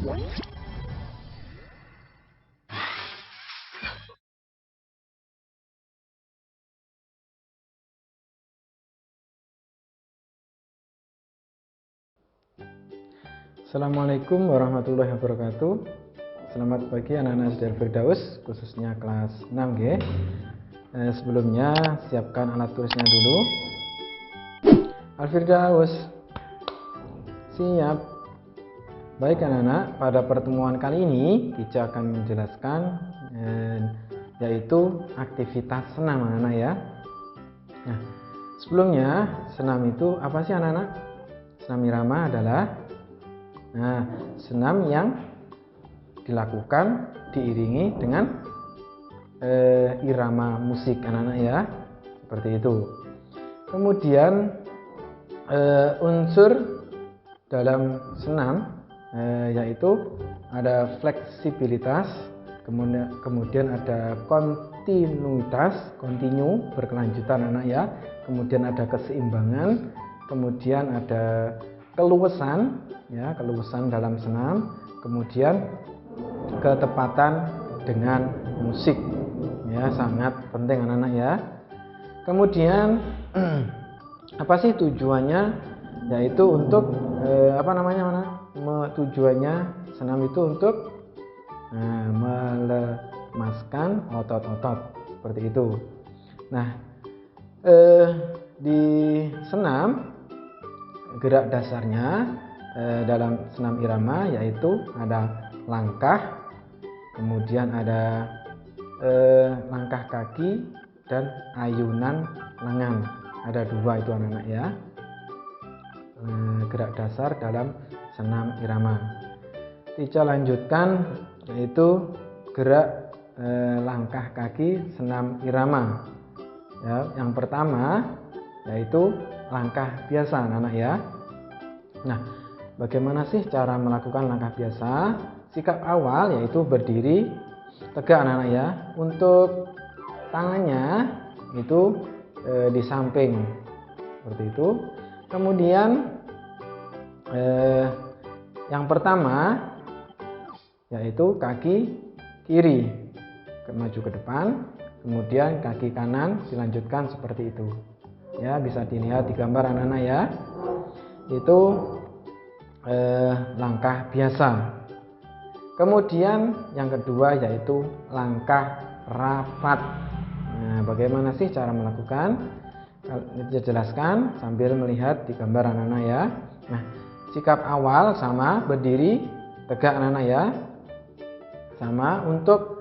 Assalamualaikum warahmatullahi wabarakatuh. Selamat pagi anak-anak SD Al-Firdaus, khususnya kelas 6G. Sebelumnya siapkan alat tulisnya dulu. Al-Firdaus, siap. Baik anak-anak, pada pertemuan kali ini kita akan menjelaskan yaitu aktivitas senam anak-anak ya. Nah, sebelumnya senam itu apa sih anak-anak? Senam irama adalah senam yang dilakukan diiringi dengan irama musik anak-anak ya, seperti itu. Kemudian unsur dalam senam yaitu ada fleksibilitas, kemudian ada kontinuitas, kontinu, berkelanjutan anak ya, kemudian ada keseimbangan, kemudian ada keluasan ya, keluasan dalam senam, kemudian ketepatan dengan musik ya, sangat penting anak-anak ya. Kemudian apa sih tujuannya? Yaitu untuk tujuannya senam itu untuk melemaskan otot-otot, seperti itu. Nah, di senam gerak dasarnya dalam senam irama yaitu ada langkah, kemudian ada langkah kaki dan ayunan lengan. Ada dua itu anak-anak ya, gerak dasar dalam senam irama. Kita lanjutkan yaitu gerak langkah kaki senam irama ya. Yang pertama yaitu langkah biasa anak-anak ya. Nah, bagaimana sih cara melakukan langkah biasa? Sikap awal yaitu berdiri tegak anak-anak ya. Untuk tangannya itu di samping, seperti itu. Kemudian yang pertama yaitu kaki kiri maju ke depan, kemudian kaki kanan dilanjutkan seperti itu. Ya, bisa dilihat di gambar anak-anak ya. Itu langkah biasa. Kemudian yang kedua yaitu langkah rapat. Nah, bagaimana sih cara melakukan? Kita jelaskan sambil melihat di gambar anak-anak ya. Nah, sikap awal sama, berdiri tegak anak-anak ya. Sama. Untuk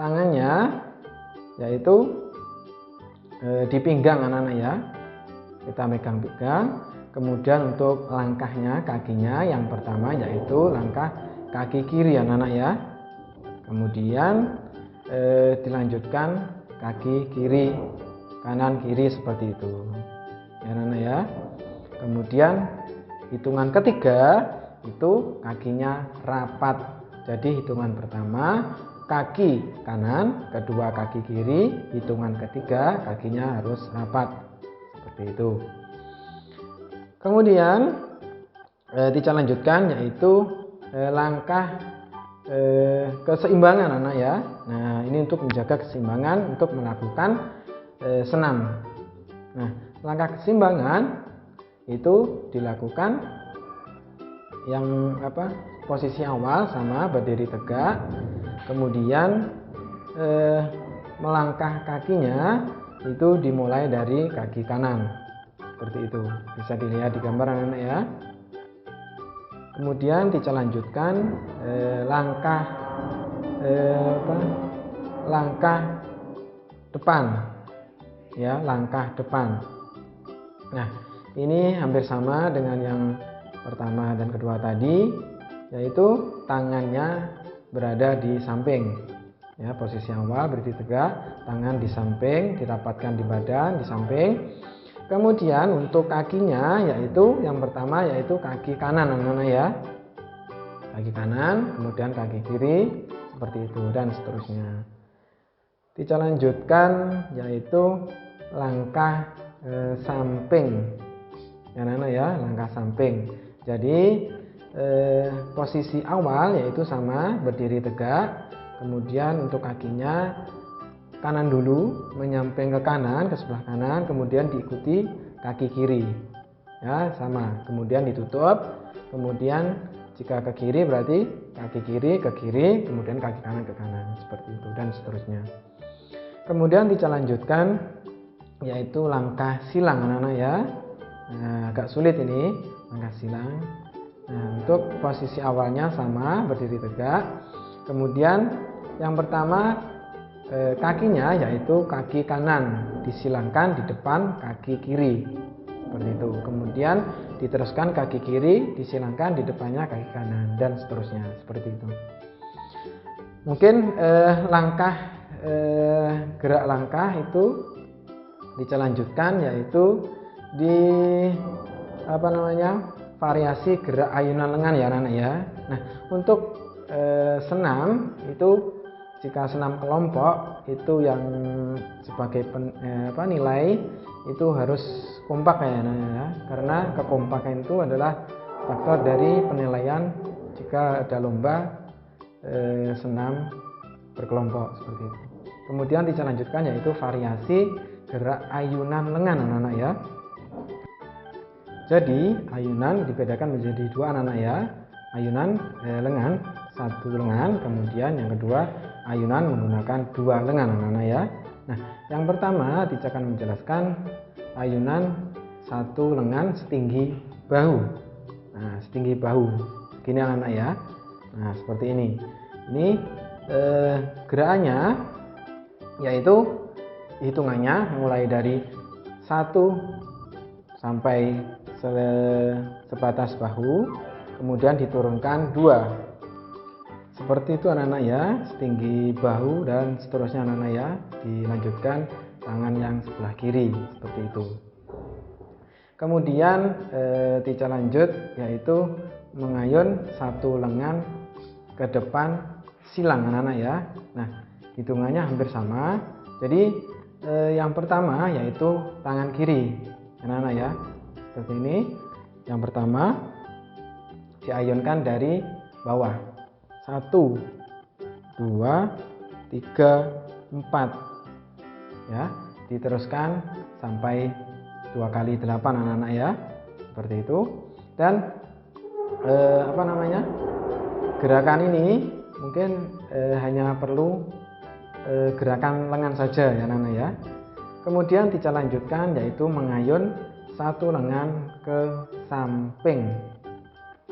tangannya yaitu di pinggang anak-anak ya, kita pegang. Kemudian untuk langkahnya, kakinya yang pertama yaitu langkah kaki kiri anak-anak ya. Kemudian dilanjutkan kaki kiri, kanan kiri, seperti itu ya anak-anak ya. Kemudian hitungan ketiga itu kakinya rapat. Jadi hitungan pertama kaki kanan, kedua kaki kiri, hitungan ketiga kakinya harus rapat, seperti itu. Kemudian kita lanjutkan yaitu langkah keseimbangan anak ya. Nah, ini untuk menjaga keseimbangan untuk melakukan senam. Nah, langkah keseimbangan itu dilakukan yang posisi awal sama, berdiri tegak, kemudian melangkah kakinya itu dimulai dari kaki kanan, seperti itu. Bisa dilihat di gambar anak-anak ya. Kemudian kita lanjutkan langkah depan ya, langkah depan. Nah, ini hampir sama dengan yang pertama dan kedua tadi, yaitu tangannya berada di samping ya. Posisi awal berdiri tegak, tangan di samping, dirapatkan di badan, di samping. Kemudian untuk kakinya yaitu yang pertama yaitu kaki kanan anak-anak ya, kaki kanan, kemudian kaki kiri, seperti itu, dan seterusnya. Kita lanjutkan yaitu langkah samping ya anak-anak ya, langkah samping. Jadi posisi awal yaitu sama, berdiri tegak. Kemudian untuk kakinya kanan dulu, menyamping ke kanan, ke sebelah kanan, kemudian diikuti kaki kiri. Ya, sama. Kemudian ditutup. Kemudian jika ke kiri berarti kaki kiri ke kiri, kemudian kaki kanan ke kanan, seperti itu dan seterusnya. Kemudian kita lanjutkan yaitu langkah silang anak-anak ya. Nah, agak sulit ini langkah silang. Nah, untuk posisi awalnya sama, berdiri tegak. Kemudian yang pertama kakinya yaitu kaki kanan disilangkan di depan kaki kiri, seperti itu. Kemudian diteruskan kaki kiri disilangkan di depannya kaki kanan dan seterusnya, seperti itu. Mungkin gerak langkah itu dilanjutkan yaitu di variasi gerak ayunan lengan ya anak-anak ya. Nah, untuk senam itu, jika senam kelompok itu yang sebagai nilai itu harus kompak ya anak-anak ya, karena kekompakan itu adalah faktor dari penilaian jika ada lomba senam berkelompok, seperti itu. Kemudian dilanjutkan yaitu variasi gerak ayunan lengan anak-anak ya. Jadi ayunan dibedakan menjadi dua anak-anak ya. Ayunan lengan, satu lengan, kemudian yang kedua ayunan menggunakan dua lengan anak-anak ya. Nah, yang pertama Tica akan menjelaskan ayunan satu lengan setinggi bahu. Nah, setinggi bahu gini anak-anak ya. Nah, seperti ini. Ini gerakannya yaitu hitungannya mulai dari 1 sampai sebatas bahu, kemudian diturunkan 2. Seperti itu anak-anak ya, setinggi bahu dan seterusnya anak-anak ya. Dilanjutkan tangan yang sebelah kiri, seperti itu. Kemudian Tica lanjut yaitu mengayun satu lengan ke depan silang anak-anak ya. Nah, hitungannya hampir sama. Jadi yang pertama yaitu tangan kiri anak-anak ya, seperti ini. Yang pertama diayunkan dari bawah, 1 2 3 4 ya, diteruskan sampai 2 kali 8 anak-anak ya, seperti itu. Dan gerakan ini mungkin hanya perlu gerakan lengan saja ya anak-anak ya. Kemudian Tica lanjutkan yaitu mengayun satu lengan ke samping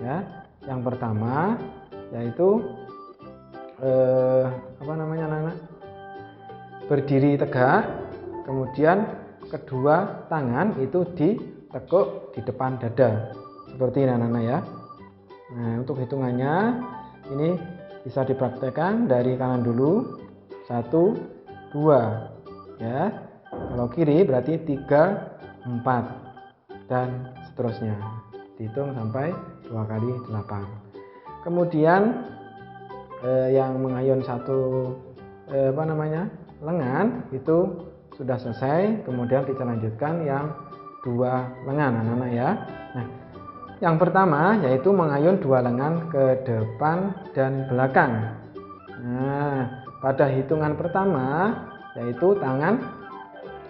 ya. Yang pertama yaitu anak-anak berdiri tegak, kemudian kedua tangan itu ditekuk di depan dada, seperti ini anak-anak ya. Nah, untuk hitungannya ini bisa dipraktekkan dari kanan dulu, 1 2 ya. Kalau kiri berarti 3 4 dan seterusnya, dihitung sampai 2 kali 8. Kemudian yang mengayun satu lengan itu sudah selesai. Kemudian kita lanjutkan yang 2 lengan anak-anak ya. Nah, yang pertama yaitu mengayun 2 lengan ke depan dan belakang. Nah, pada hitungan pertama yaitu tangan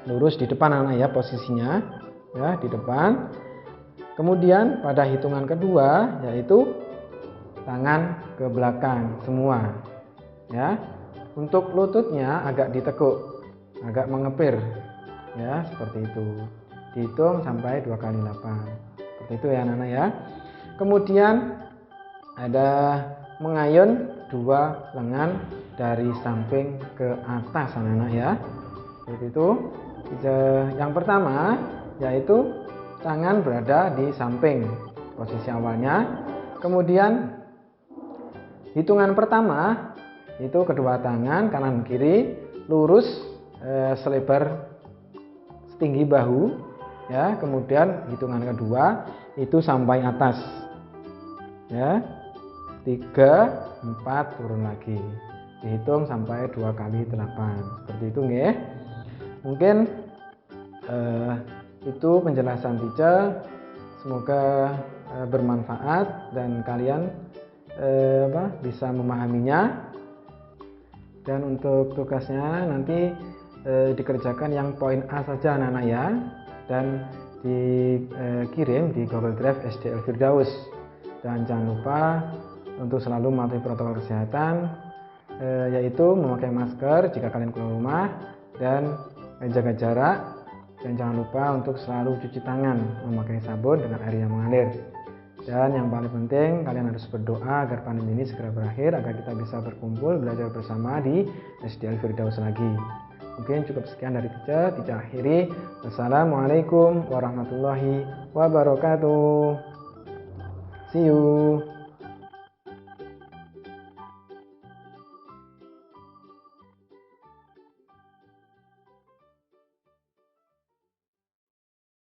lurus di depan anak ya, posisinya ya di depan. Kemudian pada hitungan kedua yaitu tangan ke belakang semua ya. Untuk lututnya agak ditekuk, agak mengepir ya, seperti itu. Dihitung sampai 2 kali 8, seperti itu ya anak-anak ya. Kemudian ada mengayun 2 lengan dari samping ke atas anak-anak ya, seperti itu. Yang pertama yaitu tangan berada di samping posisi awalnya. Kemudian hitungan pertama itu kedua tangan kanan kiri lurus selebar setinggi bahu ya. Kemudian hitungan kedua itu sampai atas ya, 3 4 turun lagi, dihitung sampai 2 kali 8, seperti itu nggih. Mungkin itu penjelasan Tica Semoga bermanfaat dan kalian bisa memahaminya. Dan untuk tugasnya nanti dikerjakan yang poin A saja anak-anak ya, dan dikirim di Google Drive SDL Firdaus. Dan jangan lupa untuk selalu mematuhi protokol kesehatan, yaitu memakai masker jika kalian keluar rumah dan menjaga jarak, dan jangan lupa untuk selalu cuci tangan memakai sabun dengan air yang mengalir. Dan yang paling penting, kalian harus berdoa agar pandemi ini segera berakhir, agar kita bisa berkumpul belajar bersama di SDL Firdaus lagi. Mungkin cukup sekian dari Teacher akhiri. Wassalamualaikum warahmatullahi wabarakatuh. See you.